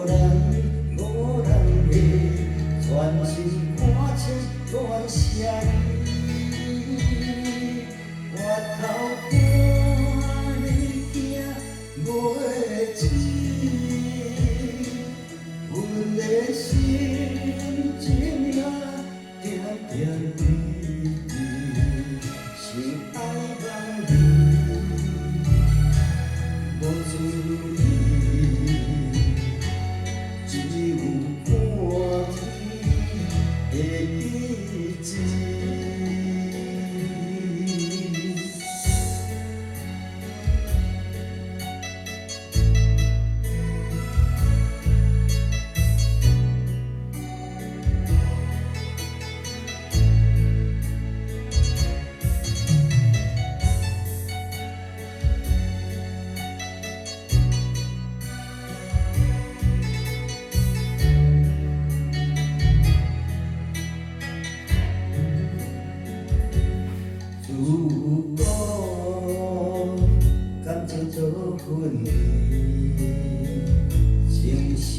人无人理，全心看清乱谁？我头看你行袂止，阮的心情啊，定定滴滴，心爱人你，无注意。只有看天会记起。如果感情做分离，情相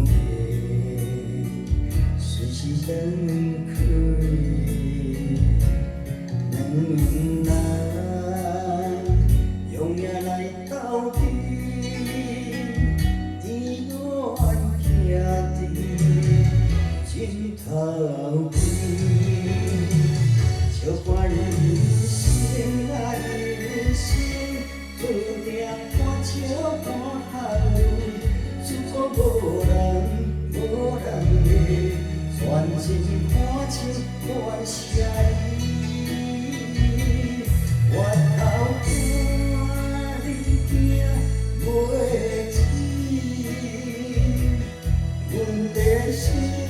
依，随时分开，两人永远来斗阵，永远行伫尽头边。笑看人生啊人生，注定看笑看含泪，自作无人理，全心看清乱谁？我头看你行袂止，阮的心。